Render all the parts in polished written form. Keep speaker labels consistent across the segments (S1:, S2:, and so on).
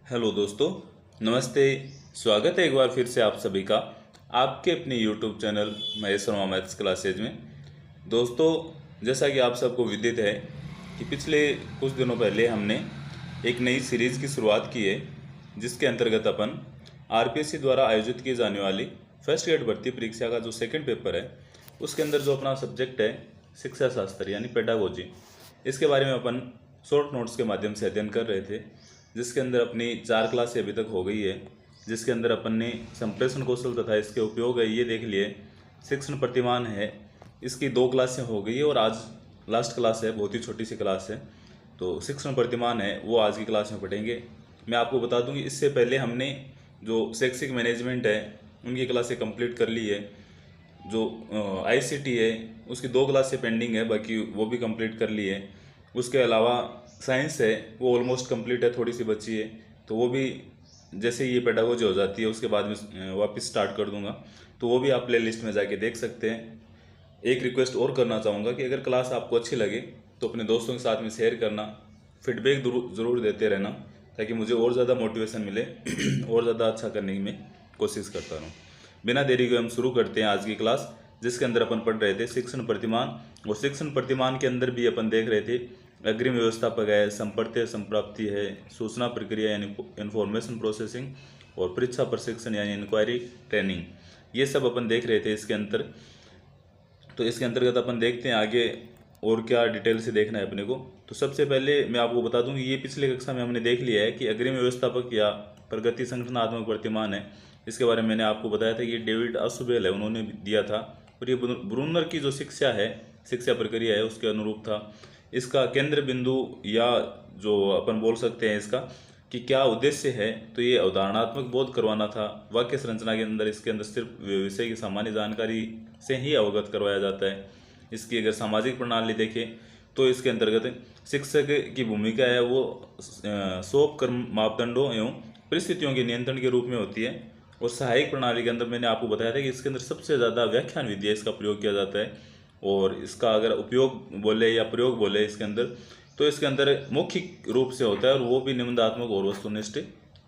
S1: Hello दोस्तों, नमस्ते। स्वागत है एक बार फिर से आप सभी का आपके अपने YouTube channel Mahesh Verma maths classes में। दोस्तों, जैसा कि आप सबको विदित है कि पिछले कुछ दिनों पहले हमने एक नई सीरीज़ की शुरुआत की है, जिसके अंतर्गत अपन आरपीएससी द्वारा आयोजित की जाने वाली फर्स्ट ग्रेड भर्ती परीक्षा का जो सेकंड पेपर है, उसके अंदर जो अपना सब्जेक्ट है शिक्षा शास्त्र यानी पेडागोजी, इसके बारे में अपन शॉर्ट नोट्स के माध्यम से अध्ययन कर रहे थे, जिसके अंदर अपनी 4 क्लासें अभी तक हो गई है। जिसके अंदर अपन ने संप्रेषण कौशल तथा इसके उपयोग है ये देख लिए। शिक्षण प्रतिमान है, इसकी 2 क्लासें हो गई है और आज लास्ट क्लास है, बहुत ही छोटी सी क्लास है। तो शिक्षण प्रतिमान है वो आज की क्लास में पढ़ेंगे। मैं आपको बता दूं कि इससे पहले हमने जो शैक्षिक मैनेजमेंट है उनकी क्लासें कंप्लीट कर ली है। जो आईसीटी है उसकी 2 क्लासें पेंडिंग है, बाकी वो भी कंप्लीट कर ली है। उसके अलावा साइंस है वो ऑलमोस्ट कंप्लीट है, थोड़ी सी बची है, तो वो भी जैसे ये पेडागोजी हो जाती है उसके बाद में वापस स्टार्ट कर दूंगा, तो वो भी आप प्ले लिस्ट में जाके देख सकते हैं। एक रिक्वेस्ट और करना चाहूँगा कि अगर क्लास आपको अच्छी लगे तो अपने दोस्तों के साथ में शेयर करना, फीडबैक ज़रूर देते रहना, ताकि मुझे और ज़्यादा मोटिवेशन मिले और ज़्यादा अच्छा करने की मैं कोशिश करता रहूँ। बिना देरी के हम शुरू करते हैं आज की क्लास, जिसके अंदर अपन पढ़ रहे थे शिक्षण प्रतिमान। और शिक्षण प्रतिमान के अंदर भी अपन देख रहे थे अग्रिम व्यवस्थापक है, संपर्क संप्राप्ति है, सूचना प्रक्रिया यानी इंफॉर्मेशन प्रोसेसिंग, और परीक्षा प्रशिक्षण यानी इंक्वायरी ट्रेनिंग, ये सब अपन देख रहे थे इसके अंतर। तो इसके अंतर्गत अपन देखते हैं आगे और क्या डिटेल से देखना है अपने को। तो सबसे पहले मैं आपको बता दूं कि ये पिछले कक्षा में हमने देख लिया है कि अग्रिम व्यवस्थापक या प्रगति संगठनात्मक प्रतिमान है। इसके बारे में मैंने आपको बताया था कि ये डेविड असुबेल है, उन्होंने दिया था, और ये ब्रूनर की जो शिक्षा है, शिक्षा प्रक्रिया है, उसके अनुरूप था। इसका केंद्र बिंदु या जो अपन बोल सकते हैं इसका कि क्या उद्देश्य है, तो ये अवधारणात्मक बोध करवाना था। वाक्य संरचना के अंदर इसके अंदर सिर्फ विषय की सामान्य जानकारी से ही अवगत करवाया जाता है। इसकी अगर सामाजिक प्रणाली देखें तो इसके अंतर्गत शिक्षक की भूमिका है वो शोध कर्म मापदंडों एवं परिस्थितियों के नियंत्रण के रूप में होती है। और सहायक प्रणाली के अंदर मैंने आपको बताया था कि इसके अंदर सबसे ज़्यादा व्याख्यान विधि इसका प्रयोग किया जाता है। और इसका अगर उपयोग बोले या प्रयोग बोले इसके अंदर, तो इसके अंदर मुख्य रूप से होता है, और वो भी निबंधात्मक और वस्तुनिष्ठ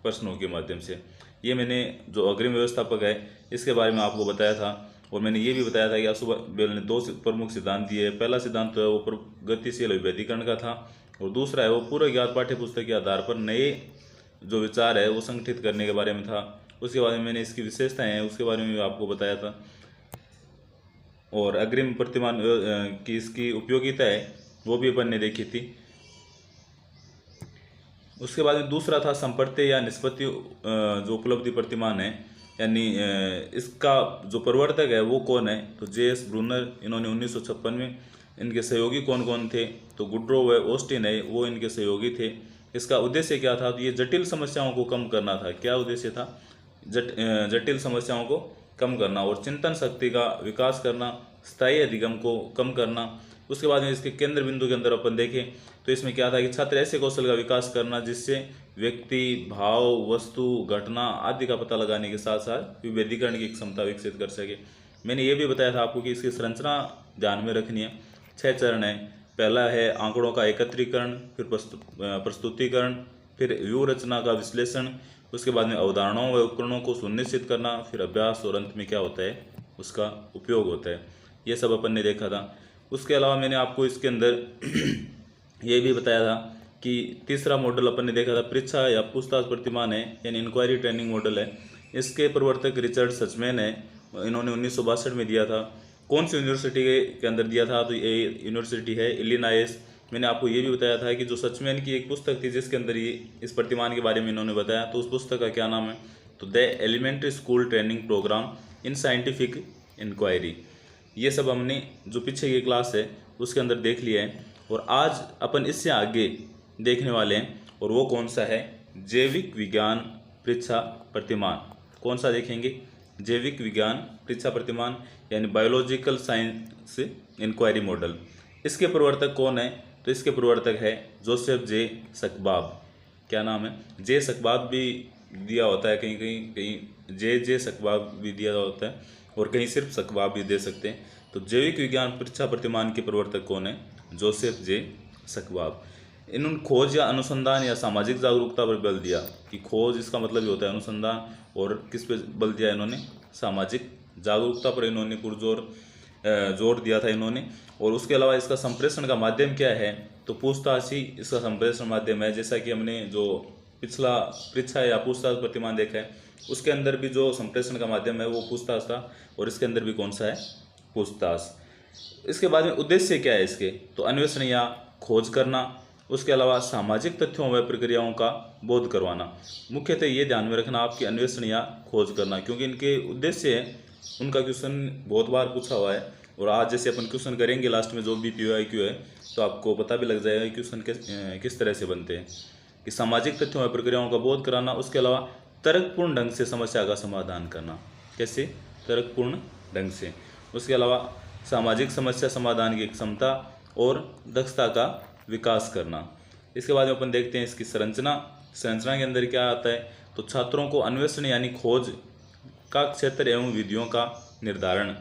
S1: प्रश्नों के माध्यम से। ये मैंने जो अग्रिम व्यवस्थापक है इसके बारे में आपको बताया था। और मैंने ये भी बताया था कि असुबेल ने 2 प्रमुख सिद्धांत दिए। पहला सिद्धांत तो है वो प्रगतिशील विभेदीकरण का था, और दूसरा है वो पूर्व ज्ञात पाठ्य पुस्तक के आधार पर नए जो विचार है वो संगठित करने के बारे में था। उसके बाद में मैंने इसकी विशेषताएं हैं उसके बारे में भी आपको बताया था। और अग्रिम प्रतिमान की इसकी उपयोगिता है वो भी अपन ने देखी थी। उसके बाद में दूसरा था संपर्त्य या निष्पत्ति जो उपलब्धि प्रतिमान है, यानी इसका जो प्रवर्तक है वो कौन है, तो जे.एस. ब्रूनर, इन्होंने 1956 में। इनके सहयोगी कौन कौन थे, तो गुड्रो व ऑस्टिन है वो इनके सहयोगी थे। इसका उद्देश्य क्या था, तो ये जटिल समस्याओं को कम करना था। क्या उद्देश्य था, जटिल समस्याओं को कम करना और चिंतन शक्ति का विकास करना, स्थायी अधिगम को कम करना। उसके बाद में इसके केंद्र बिंदु के अंदर अपन देखें तो इसमें क्या था कि छात्र ऐसे कौशल का विकास करना जिससे व्यक्ति भाव, वस्तु, घटना आदि का पता लगाने के साथ साथ विभेदीकरण की क्षमता विकसित कर सके। मैंने ये भी बताया था आपको कि इसकी संरचना ध्यान में रखनी है। 6 चरण है। पहला है आंकड़ों का एकत्रीकरण, फिर प्रस्तुतिकरण, फिर व्यूह रचना का विश्लेषण, उसके बाद में अवधारणाओं व उपकरणों को सुनिश्चित करना, फिर अभ्यास, और अंत में क्या होता है उसका उपयोग होता है। ये सब अपन ने देखा था। उसके अलावा मैंने आपको इसके अंदर ये भी बताया था कि तीसरा मॉडल अपन ने देखा था परीक्षा या पूछताछ प्रतिमान है, यानी इंक्वायरी ट्रेनिंग मॉडल है। इसके प्रवर्तक रिचर्ड सचमैन है, इन्होंने 1962 में दिया था। कौन सी यूनिवर्सिटी के अंदर दिया था, तो ये यूनिवर्सिटी है इलिनॉइस। मैंने आपको ये भी बताया था कि जो सचमैन की एक पुस्तक थी जिसके अंदर ये इस प्रतिमान के बारे में इन्होंने बताया, तो उस पुस्तक का क्या नाम है, तो the elementary school training program in scientific inquiry. ये सब हमने जो पीछे की क्लास है उसके अंदर देख लिया है। और आज अपन इससे आगे देखने वाले हैं, और वो कौन सा है, जैविक विज्ञान परीक्षा प्रतिमान। कौन सा देखेंगे, जैविक विज्ञान परीक्षा प्रतिमान, यानी बायोलॉजिकल साइंस इंक्वायरी मॉडल। इसके प्रवर्तक कौन है, तो इसके प्रवर्तक है जोसेफ जे सकबाब। क्या नाम है, जे सकबाब भी दिया होता है, कहीं कहीं कहीं जे सकबाब भी दिया होता है, और कहीं सिर्फ सकबाब भी दे सकते हैं। तो जैविक विज्ञान परीक्षा प्रतिमान के प्रवर्तक कौन है, जोसेफ जे सकबाब। इन्होंने खोज या अनुसंधान या सामाजिक जागरूकता पर बल दिया कि खोज इसका मतलब ही होता है अनुसंधान, और किस पे बल दिया इन्होंने, सामाजिक जागरूकता पर इन्होंने पुरजोर जोर दिया था इन्होंने। और उसके अलावा इसका संप्रेषण का माध्यम क्या है, तो पूछताछ ही इसका संप्रेषण माध्यम है। जैसा कि हमने जो पिछला परीक्षा या पूछताछ प्रतिमान देखा है उसके अंदर भी जो संप्रेषण का माध्यम है वो पूछताछ था, और इसके अंदर भी कौन सा है, पूछताछ। इसके बाद में उद्देश्य क्या है इसके, तो अन्वेषण या खोज करना, उसके अलावा सामाजिक तथ्यों व प्रक्रियाओं का बोध करवाना। मुख्यतः ये ध्यान में रखना आपकी अन्वेषण या खोज करना, क्योंकि इनके उद्देश्य है, उनका क्वेश्चन बहुत बार पूछा हुआ है। और आज जैसे अपन क्वेश्चन करेंगे लास्ट में जो भी PYQ है, तो आपको पता भी लग जाएगा क्वेश्चन किस तरह से बनते हैं, कि सामाजिक तथ्यों व प्रक्रियाओं का बोध कराना, उसके अलावा तर्कपूर्ण ढंग से समस्या का समाधान करना। कैसे, तर्कपूर्ण ढंग से। उसके अलावा सामाजिक समस्या समाधान की क्षमता और दक्षता का विकास करना। इसके बाद में अपन देखते हैं इसकी संरचना के अंदर क्या आता है, तो छात्रों को अन्वेषण यानी खोज का क्षेत्र एवं विधियों का निर्धारण।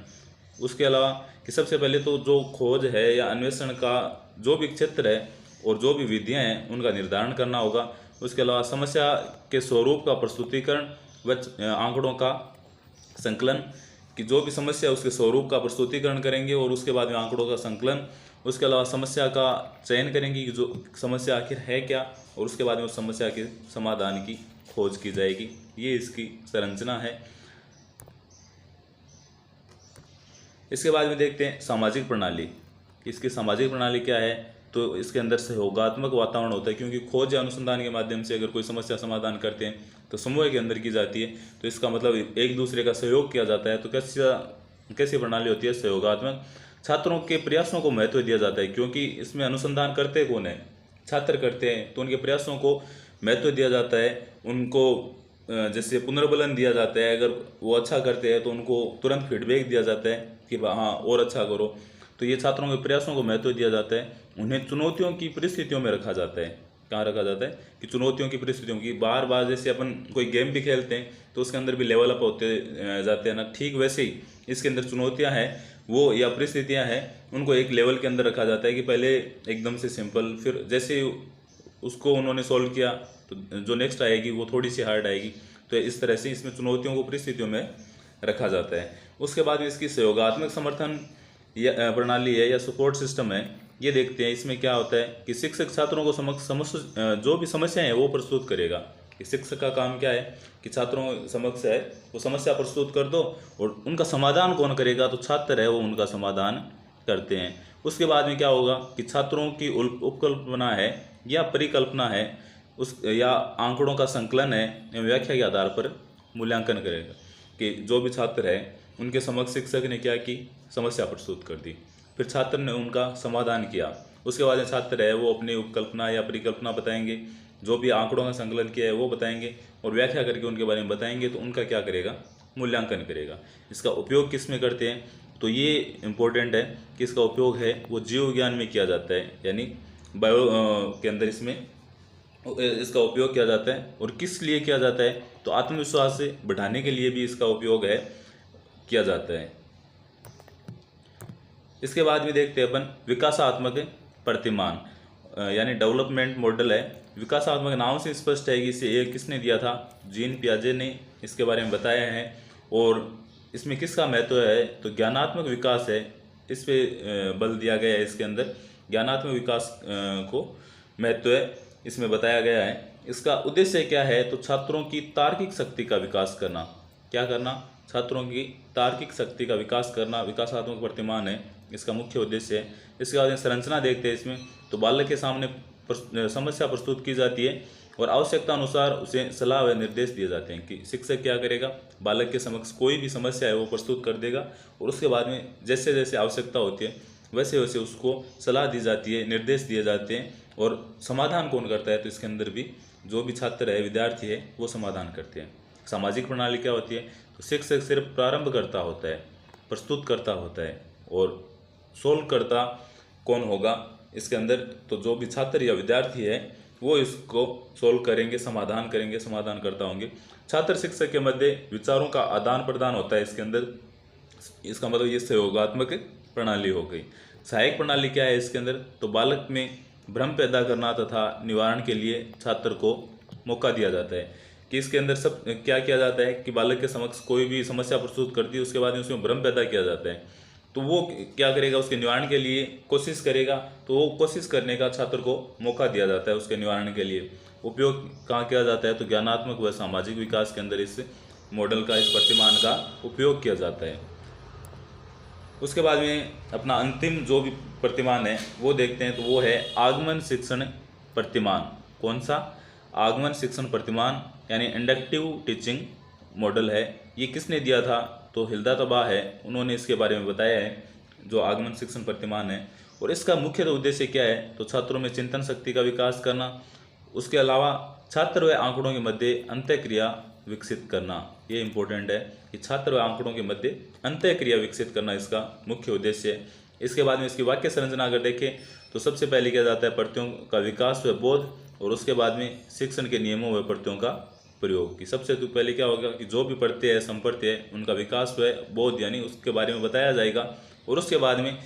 S1: उसके अलावा कि सबसे पहले तो जो खोज है या अन्वेषण का जो भी क्षेत्र है और जो भी विधियां हैं उनका निर्धारण करना होगा। उसके अलावा समस्या के स्वरूप का प्रस्तुतिकरण व आंकड़ों का संकलन, कि जो भी समस्या है उसके स्वरूप का प्रस्तुतिकरण करेंगे और उसके बाद में आंकड़ों का संकलन। उसके अलावा समस्या का चयन करेंगे कि जो समस्या आखिर है क्या, और उसके बाद में उस समस्या के समाधान की खोज की जाएगी। ये इसकी संरचना है। इसके बाद में देखते हैं सामाजिक प्रणाली। इसकी सामाजिक प्रणाली क्या है, तो इसके अंदर सहयोगात्मक वातावरण होता है, क्योंकि खोज या अनुसंधान के माध्यम से अगर कोई समस्या समाधान करते हैं तो समूह के अंदर की जाती है, तो इसका मतलब एक दूसरे का सहयोग किया जाता है। तो कैसी प्रणाली होती है, सहयोगात्मक। छात्रों के प्रयासों को महत्व दिया जाता है, क्योंकि इसमें अनुसंधान करते कौन है, छात्र करते हैं, तो उनके प्रयासों को महत्व दिया जाता है। उनको जैसे पुनर्बलन दिया जाता है, अगर वो अच्छा करते हैं तो उनको तुरंत फीडबैक दिया जाता है कि हाँ और अच्छा करो। तो ये छात्रों के प्रयासों को महत्व दिया जाता है। उन्हें चुनौतियों की परिस्थितियों में रखा जाता है। कहाँ रखा जाता है, कि चुनौतियों की परिस्थितियों की, बार बार जैसे अपन कोई गेम भी खेलते हैं तो उसके अंदर भी लेवल अप होते जाते हैं ना, ठीक वैसे ही इसके अंदर चुनौतियाँ हैं वो या परिस्थितियाँ हैं, उनको एक लेवल के अंदर रखा जाता है कि पहले एकदम से सिंपल, फिर जैसे उसको उन्होंने सॉल्व किया तो जो नेक्स्ट आएगी वो थोड़ी सी हार्ड आएगी। तो इस तरह से इसमें चुनौतियों को परिस्थितियों में रखा जाता है। उसके बाद में इसकी सहयोगात्मक समर्थन या प्रणाली है या सपोर्ट सिस्टम है। ये देखते हैं इसमें क्या होता है कि शिक्षक छात्रों को समस्या जो भी समस्याएं हैं वो प्रस्तुत करेगा। कि शिक्षक का काम क्या है कि छात्रों समस्या है वो समस्या प्रस्तुत कर दो, और उनका समाधान कौन करेगा, तो छात्र है वो उनका समाधान करते हैं। उसके बाद में क्या होगा कि छात्रों की उपकल्पना है या परिकल्पना है उस या आंकड़ों का संकलन है या व्याख्या के आधार पर मूल्यांकन करेगा, कि जो भी छात्र है उनके समक्ष शिक्षक ने क्या की, समस्या प्रस्तुत कर दी, फिर छात्र ने उनका समाधान किया। उसके बाद छात्र है वो अपनी उपकल्पना या परिकल्पना बताएंगे, जो भी आंकड़ों का संकलन किया है वो बताएंगे और व्याख्या करके उनके बारे में बताएंगे, तो उनका क्या करेगा, मूल्यांकन करेगा। इसका उपयोग किस में करते हैं, तो ये इम्पोर्टेंट है कि इसका उपयोग है वो जीव विज्ञान में किया जाता है, यानी बायो के अंदर इसमें इसका उपयोग किया जाता है। और किस लिए किया जाता है, तो आत्मविश्वास से बढ़ाने के लिए भी इसका उपयोग है किया जाता है। इसके बाद भी देखते हैं अपन विकासात्मक प्रतिमान यानी डेवलपमेंट मॉडल है। विकासात्मक नाम से स्पष्ट है कि इसे ये किसने दिया था, जीन पियाजे ने इसके बारे में बताया है। और इसमें किसका महत्व है, तो ज्ञानात्मक विकास है, इस पे बल दिया गया है। इसके अंदर ज्ञानात्मक विकास को महत्व है इसमें बताया गया है। इसका उद्देश्य क्या है, तो छात्रों की तार्किक शक्ति का विकास करना। क्या करना, छात्रों की तार्किक शक्ति का विकास करना विकासात्मक प्रतिमान है, इसका मुख्य उद्देश्य है। इसके बाद संरचना देखते हैं इसमें, तो बालक के सामने समस्या प्रस्तुत की जाती है और आवश्यकता अनुसार उसे सलाह व निर्देश दिए जाते हैं। कि शिक्षक क्या करेगा, बालक के समक्ष कोई भी समस्या है वो प्रस्तुत कर देगा, और उसके बाद में जैसे जैसे आवश्यकता होती है वैसे वैसे उसको सलाह दी जाती है, निर्देश दिए जाते हैं। और समाधान कौन करता है, तो इसके अंदर भी जो भी छात्र है, विद्यार्थी है, वो समाधान करते हैं। सामाजिक प्रणाली क्या होती है, तो शिक्षक सिर्फ प्रारंभ करता होता है, प्रस्तुत करता होता है, और सोल्व करता कौन होगा इसके अंदर, तो जो भी छात्र या विद्यार्थी है वो इसको सोल्व करेंगे, समाधान करेंगे, समाधान करता होंगे। छात्र शिक्षक के मध्य विचारों का आदान प्रदान होता है इसके अंदर, इसका मतलब ये सहयोगात्मक प्रणाली हो गई। सहायक प्रणाली क्या है इसके अंदर, तो बालक में भ्रम पैदा करना तथा निवारण के लिए छात्र को मौका दिया जाता है कि इसके अंदर सब क्या किया जाता है कि बालक के समक्ष कोई भी समस्या प्रस्तुत करती है, उसके बाद में उसमें भ्रम पैदा किया जाता है, तो वो क्या करेगा, उसके निवारण के लिए कोशिश करेगा, तो वो कोशिश करने का छात्र को मौका दिया जाता है उसके निवारण के लिए। उपयोग कहाँ किया जाता है, तो ज्ञानात्मक व सामाजिक विकास के अंदर इस मॉडल का, इस प्रतिमान का उपयोग किया जाता है। उसके बाद में अपना अंतिम जो भी प्रतिमान है वो देखते हैं, तो वो है आगमन शिक्षण प्रतिमान। कौन सा? आगमन शिक्षण प्रतिमान, यानी इंडक्टिव टीचिंग मॉडल है। ये किसने दिया था? तो हिल्दा तबाह है, उन्होंने इसके बारे में बताया है जो आगमन शिक्षण प्रतिमान है। और इसका मुख्य उद्देश्य क्या है, तो छात्रों में चिंतन शक्ति का विकास करना, उसके अलावा छात्र व आंकड़ों के मध्य अंतःक्रिया विकसित करना। ये इंपॉर्टेंट है कि छात्र व आंकड़ों के मध्य अंतःक्रिया विकसित करना इसका मुख्य उद्देश्य है। इसके बाद में इसकी वाक्य संरचना अगर देखें तो सबसे पहले किया जाता है प्रत्ययों का विकास व बोध, और उसके बाद में शिक्षण के नियमों व प्रत्ययों का प्रयोग। कि सबसे तो पहले क्या होगा कि जो भी प्रत्यय है, संप्रत्यय है, उनका विकास व बोध यानी उसके बारे में बताया जाएगा, और उसके बाद में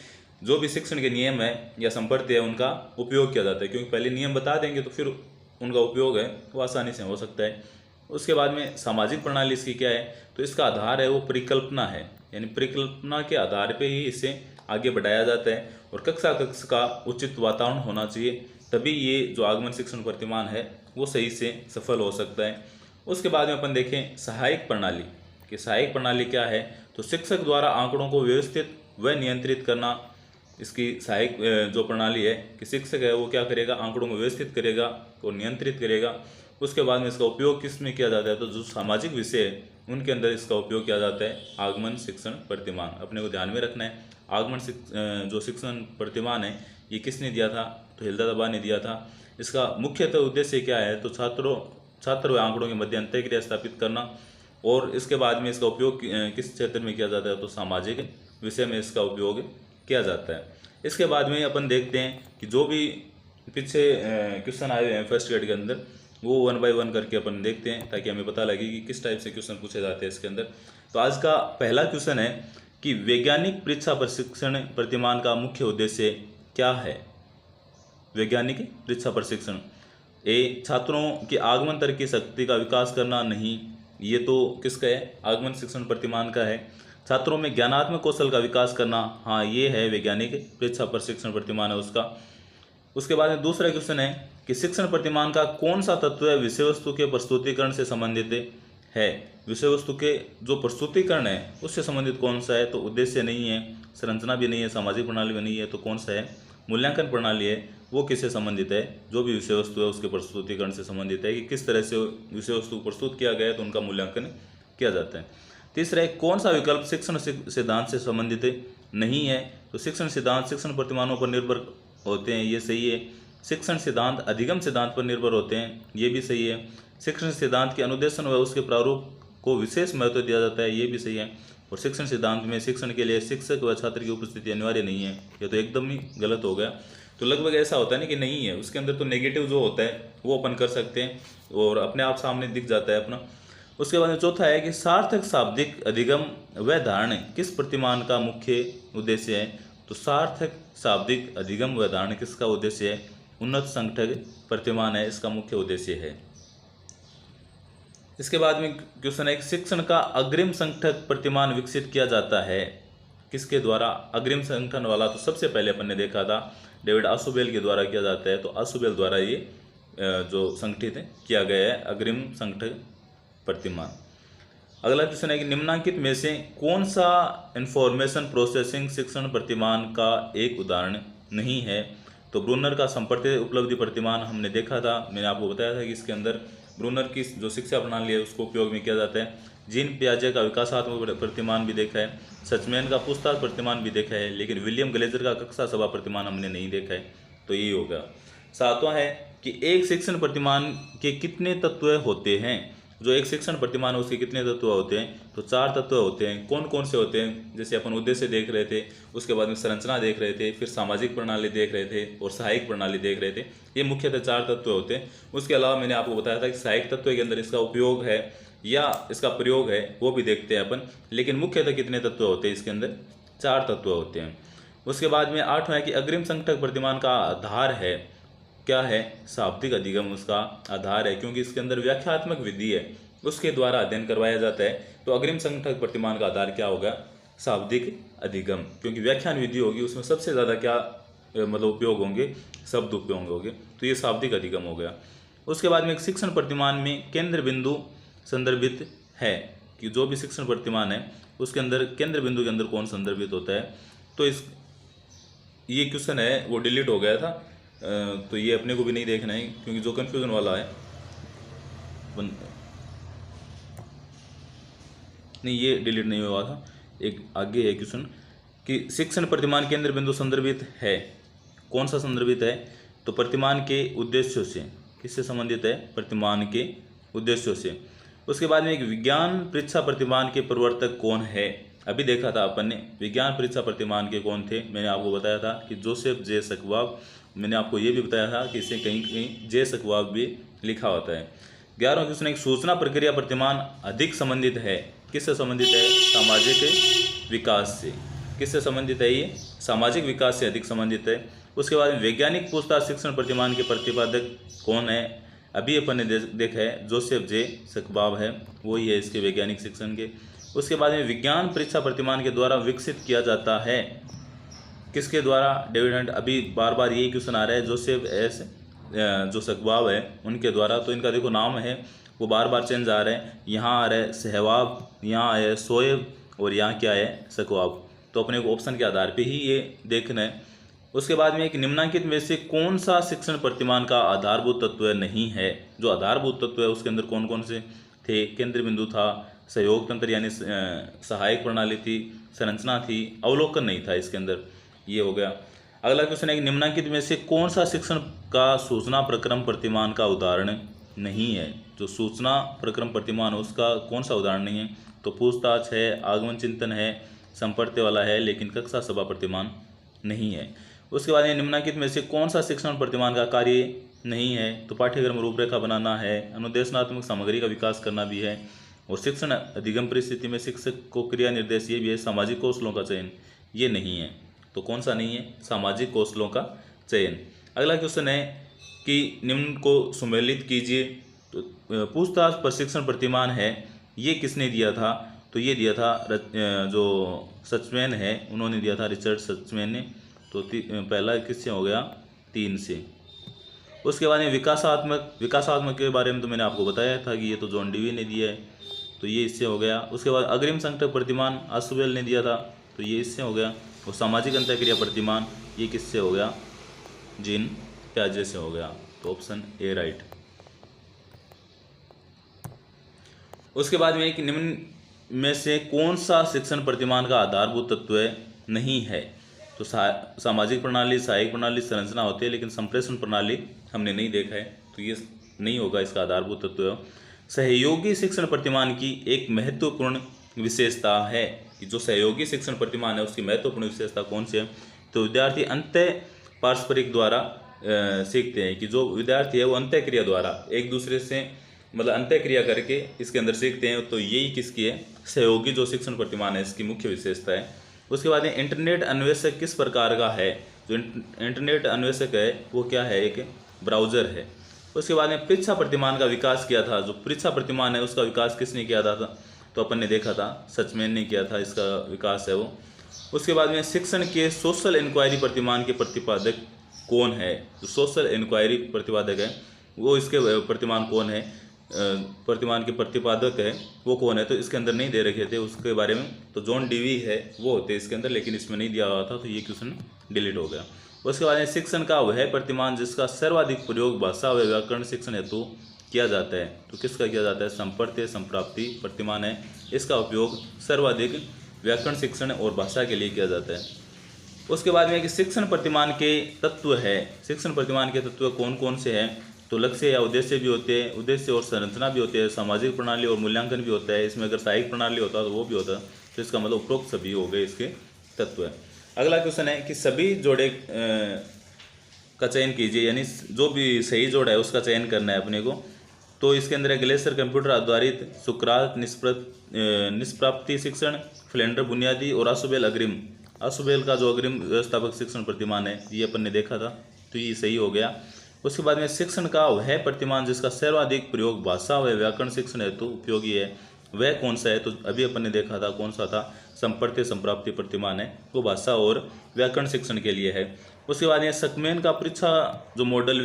S1: जो भी शिक्षण के नियम है या संप्रत्यय है उनका उपयोग किया जाता है, क्योंकि पहले नियम बता देंगे तो फिर उनका उपयोग है वो आसानी से हो सकता है। उसके बाद में सामाजिक प्रणाली इसकी क्या है, तो इसका आधार है वो परिकल्पना है, यानी परिकल्पना के आधार पे ही इसे आगे बढ़ाया जाता है, और कक्षा का उचित वातावरण होना चाहिए, तभी ये जो आगमन शिक्षण प्रतिमान है वो सही से सफल हो सकता है। उसके बाद में अपन देखें सहायक प्रणाली, कि सहायक प्रणाली क्या है, तो शिक्षक द्वारा आंकड़ों को व्यवस्थित व नियंत्रित करना। इसकी सहायक जो प्रणाली है कि शिक्षक है वो क्या करेगा, आंकड़ों को व्यवस्थित करेगा और नियंत्रित करेगा। उसके बाद में इसका उपयोग किस में किया जाता है, तो जो सामाजिक विषय है उनके अंदर इसका उपयोग किया जाता है आगमन शिक्षण प्रतिमान। अपने को ध्यान में रखना है, आगमन जो शिक्षण प्रतिमान है ये किसने दिया था, तो हिल्दा तबाह ने दिया था। इसका मुख्यतः उद्देश्य क्या है, तो छात्र व आंकड़ों के मध्य अंतःक्रिया स्थापित करना, और इसके बाद में इसका उपयोग किस क्षेत्र में किया जाता है, तो सामाजिक विषय में इसका उपयोग किया जाता है। इसके बाद में अपन देखते हैं कि जो भी पीछे क्वेश्चन आए हुए हैं फर्स्ट ग्रेड के अंदर, वो 1 बाय 1 करके अपन देखते हैं ताकि हमें पता लगे कि किस टाइप से क्वेश्चन पूछे जाते हैं इसके अंदर। तो आज का पहला क्वेश्चन है कि वैज्ञानिक परीक्षा प्रशिक्षण प्रतिमान का मुख्य उद्देश्य क्या है। वैज्ञानिक परीक्षा प्रशिक्षण, ए छात्रों की आगमन तर्क की शक्ति का विकास करना, नहीं, ये तो किसका है, आगमन शिक्षण प्रतिमान का है। छात्रों में ज्ञानात्मक कौशल का विकास करना, हाँ ये है वैज्ञानिक परीक्षा प्रशिक्षण प्रतिमान है उसका। उसके बाद में दूसरा क्वेश्चन है कि शिक्षण प्रतिमान का कौन सा तत्व है विषय वस्तु के प्रस्तुतिकरण से संबंधित है। विषय वस्तु के जो प्रस्तुतिकरण है उससे संबंधित कौन सा है, तो उद्देश्य नहीं है, संरचना भी नहीं है, सामाजिक प्रणाली भी नहीं है, तो कौन सा है, मूल्यांकन प्रणाली है, वो किससे संबंधित है, जो भी विषय वस्तु है उसके प्रस्तुतिकरण से संबंधित है कि किस तरह से विषय वस्तु प्रस्तुत किया गया है तो उनका मूल्यांकन किया जाता है। तीसरा है कौन सा विकल्प शिक्षण सिद्धांत से संबंधित नहीं है, तो शिक्षण सिद्धांत शिक्षण प्रतिमानों पर निर्भर होते हैं, ये सही है। शिक्षण सिद्धांत अधिगम सिद्धांत पर निर्भर होते हैं, ये भी सही है। शिक्षण सिद्धांत के अनुदेशन व उसके प्रारूप को विशेष महत्व दिया जाता है, ये भी सही है। और शिक्षण सिद्धांत में शिक्षण के लिए शिक्षक व छात्र की उपस्थिति अनिवार्य नहीं है, ये तो एकदम ही गलत हो गया। तो लगभग ऐसा होता है ना कि नहीं है, उसके अंदर तो नेगेटिव जो होता है वो अपन कर सकते हैं और अपने आप सामने दिख जाता है अपना। उसके बाद में चौथा है कि सार्थक शाब्दिक अधिगम व धारण किस प्रतिमान का मुख्य उद्देश्य है, तो सार्थक शाब्दिक अधिगम व धारण किसका उद्देश्य है, उन्नत संगठक प्रतिमान है, इसका मुख्य उद्देश्य है। इसके बाद में क्वेश्चन है शिक्षण का अग्रिम संगठक प्रतिमान विकसित किया जाता है किसके द्वारा, अग्रिम संगठन वाला तो सबसे पहले अपन ने देखा था डेविड आशुबेल के द्वारा किया जाता है, तो आशुबेल द्वारा ये जो संगठित किया गया है अग्रिम संगठक प्रतिमान। अगला क्वेश्चन है कि निम्नांकित में से कौन सा इंफॉर्मेशन प्रोसेसिंग शिक्षण प्रतिमान का एक उदाहरण नहीं है, तो ब्रूनर का संपर्क उपलब्धि प्रतिमान हमने देखा था, मैंने आपको बताया था कि इसके अंदर ब्रूनर की जो शिक्षा प्रणाली है उसको उपयोग में किया जाता है। जीन पियाजे का विकासात्मक प्रतिमान भी देखा है, सचमैन का पूछताछ प्रतिमान भी देखा है, लेकिन विलियम ग्लेजर का कक्षा सभा प्रतिमान हमने नहीं देखा है, तो यही होगा। सातवां है कि एक शिक्षण प्रतिमान के कितने तत्व होते हैं, जो एक शिक्षण प्रतिमान है उसके कितने तत्व होते हैं, तो 4 तत्व होते हैं। कौन कौन से होते हैं, जैसे अपन उद्देश्य देख रहे थे, उसके बाद में संरचना देख रहे थे, फिर सामाजिक प्रणाली देख रहे थे और सहायक प्रणाली देख रहे थे, ये मुख्यतः 4 तत्व होते हैं। उसके अलावा मैंने आपको बताया था कि सहायक तत्व के अंदर इसका उपयोग है या इसका प्रयोग है वो भी देखते हैं अपन, लेकिन मुख्यतः कितने तत्व होते हैं, इसके अंदर 4 तत्व होते हैं। उसके बाद में 8वां है कि अग्रिम संगठक प्रतिमान का आधार है, क्या है, शाब्दिक अधिगम उसका आधार है, क्योंकि इसके अंदर व्याख्यात्मक विधि है, उसके द्वारा अध्ययन करवाया जाता है। तो अग्रिम संगठक प्रतिमान का आधार क्या होगा, शाब्दिक अधिगम, क्योंकि व्याख्यान विधि होगी उसमें सबसे ज़्यादा क्या मतलब उपयोग होंगे, शब्द उपयोग होंगे, तो ये शाब्दिक अधिगम हो गया। उसके बाद में एक शिक्षण प्रतिमान में केंद्र बिंदु संदर्भित है, कि जो भी शिक्षण प्रतिमान है उसके अंदर केंद्र बिंदु के अंदर कौन संदर्भित होता है। तो ये क्वेश्चन है वो डिलीट हो गया था, तो ये अपने को भी नहीं देखना है, क्योंकि जो कन्फ्यूजन वाला है नहीं, ये डिलीट नहीं हुआ था। एक आगे है क्वेश्चन कि शिक्षण प्रतिमान केंद्र बिंदु संदर्भित है, कौन सा संदर्भित है, तो प्रतिमान के उद्देश्यों से। किससे संबंधित है, प्रतिमान के उद्देश्यों से। उसके बाद में एक विज्ञान परीक्षा प्रतिमान के प्रवर्तक कौन है। अभी देखा था अपन ने विज्ञान परीक्षा प्रतिमान के कौन थे, मैंने आपको बताया था कि जोसेफ जे सकवाब। मैंने आपको ये भी बताया था कि इसे कहीं कहीं जे सकवाब भी लिखा होता है। 11वां क्वेश्चन, एक सूचना प्रक्रिया प्रतिमान अधिक संबंधित है, किससे संबंधित है, सामाजिक विकास से। किससे संबंधित है, ये सामाजिक विकास से अधिक संबंधित है। उसके बाद वैज्ञानिक पूछताछ शिक्षण प्रतिमान के प्रतिपादक कौन है, अभी अपन ने देखा है जोसेफ जे सकवाब है, वही है इसके वैज्ञानिक शिक्षण के। उसके बाद में विज्ञान परीक्षा प्रतिमान के द्वारा विकसित किया जाता है, किसके द्वारा, डेविड हंट। अभी बार बार यही क्वेश्चन आ रहा है, जोसेफ एस जो सकवाब है उनके द्वारा। तो इनका देखो नाम है वो बार बार चेंज आ रहे हैं, यहाँ आ रहा है सहवाब, यहाँ है शोएब, और यहाँ क्या है, सकवाब। तो अपने को ऑप्शन के आधार पे ही ये देखना है। उसके बाद में एक निम्नांकित में से कौन सा शिक्षण प्रतिमान का आधारभूत तत्व नहीं है। जो आधारभूत तत्व है उसके अंदर कौन कौन से थे, केंद्र बिंदु था, सहयोग तंत्र यानी सहायक प्रणाली थी, संरचना थी, अवलोकन नहीं था इसके अंदर, ये हो गया। अगला क्वेश्चन है कि निम्नांकित में से कौन सा शिक्षण का सूचना प्रक्रम प्रतिमान का उदाहरण नहीं है। जो सूचना प्रक्रम प्रतिमान है उसका कौन सा उदाहरण नहीं है, तो पूछताछ है, आगमन चिंतन है, संपर्त्य वाला है, लेकिन कक्षा सभा प्रतिमान नहीं है। उसके बाद निम्नांकित में से कौन सा शिक्षण प्रतिमान का कार्य नहीं है, तो पाठ्यक्रम रूपरेखा बनाना है, अनुदेशनात्मक सामग्री का विकास करना भी है, और शिक्षण अधिगम परिस्थिति में शिक्षक को क्रिया निर्देश ये भी है, सामाजिक कौशलों का चयन ये नहीं है। तो कौन सा नहीं है, सामाजिक कौशलों का चयन। अगला क्वेश्चन है कि निम्न को सुमेलित कीजिए। तो पूछताछ प्रशिक्षण प्रतिमान है, ये किसने दिया था, तो ये दिया था जो सचमैन है उन्होंने दिया था, रिचर्ड सचमैन ने। तो पहला किससे हो गया, 3 से। उसके बाद में विकासात्मक के बारे में तो मैंने आपको बताया था कि ये तो जॉन डीवी ने दिया है, तो ये इससे हो गया। उसके बाद अग्रिम संगठक प्रतिमान आसुबेल ने दिया था, तो ये इससे हो गया। और सामाजिक अंतःक्रिया प्रतिमान ये किससे हो गया, जीन प्याजे से हो गया। तो ऑप्शन ए राइट। उसके बाद में कि निम्न में से कौन सा शिक्षण प्रतिमान का आधारभूत तत्व नहीं है, तो सामाजिक प्रणाली, सहायक प्रणाली, संरचना होती है, लेकिन संप्रेषण प्रणाली हमने नहीं देखा है, तो ये नहीं होगा इसका आधारभूत तत्व। सहयोगी शिक्षण प्रतिमान की एक महत्वपूर्ण विशेषता है, कि जो सहयोगी शिक्षण प्रतिमान है उसकी महत्वपूर्ण विशेषता कौन सी है, तो विद्यार्थी अंतः पारस्परिक द्वारा सीखते हैं, कि जो विद्यार्थी है वो अंतःक्रिया द्वारा एक दूसरे से मतलब अंतःक्रिया करके इसके अंदर सीखते हैं। तो यही किसकी है, सहयोगी जो शिक्षण प्रतिमान है इसकी मुख्य विशेषता है। उसके बाद इंटरनेट अन्वेषक किस प्रकार का है, जो इंटरनेट अन्वेषक है वो क्या है, एक ब्राउज़र है। उसके बाद में परीक्षा प्रतिमान का विकास किया था, जो परीक्षा प्रतिमान है उसका विकास किसने किया था, तो अपन ने देखा था सचमैन ने किया था, इसका विकास है वो। उसके बाद में शिक्षण के सोशल इंक्वायरी प्रतिमान के प्रतिपादक कौन है, जो सोशल इंक्वायरी प्रतिपादक है वो इसके प्रतिमान कौन है, प्रतिमान के प्रतिपादक है वो कौन है, तो इसके अंदर नहीं दे रखे थे उसके बारे में, तो जॉन डीवी है वो होते इसके अंदर, लेकिन इसमें नहीं दिया हुआ था, तो ये क्वेश्चन डिलीट हो गया। उसके बाद शिक्षण का वह प्रतिमान जिसका सर्वाधिक प्रयोग भाषा व व्याकरण शिक्षण हेतु किया जाता है, तो किसका किया जाता है, संपर्त्य संप्राप्ति प्रतिमान है, इसका उपयोग सर्वाधिक व्याकरण शिक्षण और भाषा के लिए किया जाता है। उसके बाद में कि शिक्षण प्रतिमान के तत्व है, शिक्षण प्रतिमान के तत्व कौन कौन से हैं, तो लक्ष्य या उद्देश्य भी होते हैं, उद्देश्य और संरचना भी होते हैं, सामाजिक प्रणाली और मूल्यांकन भी होता है, इसमें अगर सहायक प्रणाली होता है तो वो भी होता है, तो इसका मतलब उपरोक्त सभी हो गए इसके तत्व है। अगला क्वेश्चन है कि सभी जोड़े का चयन कीजिए, यानी जो भी सही जोड़ है उसका चयन करना है अपने को। तो इसके अंदर ग्लेसर कंप्यूटर आधारित, सुकरात निष्प्राप्ति शिक्षण, फ्लेंडर बुनियादी, और आसुबेल अग्रिम। आसुबेल का जो अग्रिम व्यवस्थापक शिक्षण प्रतिमान है ये अपन ने देखा था, तो ये सही हो गया। उसके बाद में शिक्षण का वह प्रतिमान जिसका सर्वाधिक प्रयोग भाषा व व्याकरण शिक्षण हेतु उपयोगी है, वह कौन सा है? तो अभी अपन ने देखा था कौन सा था, संपर्त्य संप्राप्ति प्रतिमान है, वो भाषा और व्याकरण शिक्षण के लिए है। उसके बाद ये सकमेन का परीक्षा जो मॉडल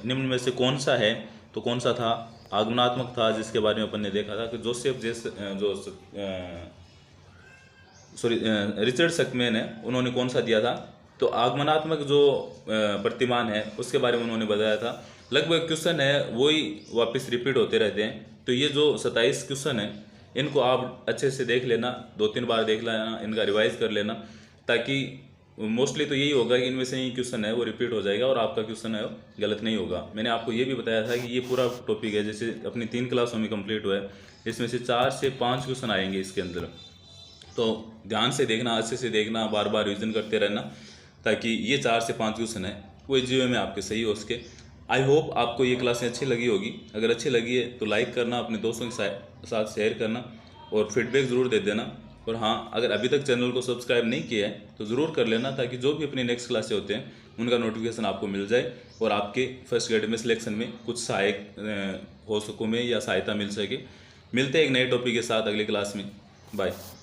S1: निम्न में से कौन सा है? तो कौन सा था? आगमनात्मक था, जिसके बारे में अपन ने देखा था कि रिचर्ड सकमेन है, उन्होंने कौन सा दिया था? तो आगमनात्मक जो प्रतिमान है उसके बारे में उन्होंने बताया था। लगभग क्वेश्चन है वही वापस रिपीट होते रहते हैं। तो ये जो 27 क्वेश्चन है इनको आप अच्छे से देख लेना, 2-3 बार देख लेना, इनका रिवाइज कर लेना, ताकि मोस्टली तो यही होगा कि इनमें से ही क्वेश्चन है वो रिपीट हो जाएगा और आपका क्वेश्चन है वो गलत नहीं होगा। मैंने आपको ये भी बताया था कि ये पूरा टॉपिक है, जैसे अपनी 3 क्लासों में कंप्लीट हुआ है, इसमें से 4 से 5 क्वेश्चन आएंगे इसके अंदर। तो ध्यान से देखना, अच्छे से देखना, बार बार रिविजन करते रहना, ताकि ये 4 से 5 क्वेश्चन है वो जीओ में आपके सही हो उसके। आई होप आपको ये क्लासें अच्छी लगी होगी। अगर अच्छी लगी है तो लाइक करना, अपने दोस्तों के साथ शेयर करना और फीडबैक ज़रूर दे देना। और हाँ, अगर अभी तक चैनल को सब्सक्राइब नहीं किया है तो ज़रूर कर लेना, ताकि जो भी अपनी नेक्स्ट क्लासें होते हैं उनका नोटिफिकेशन आपको मिल जाए और आपके फर्स्ट ग्रेड में सिलेक्शन में कुछ सहायक हो सकूँ मैं या सहायता मिल सके। मिलते हैं एक नए टॉपिक के साथ अगली क्लास में। बाय।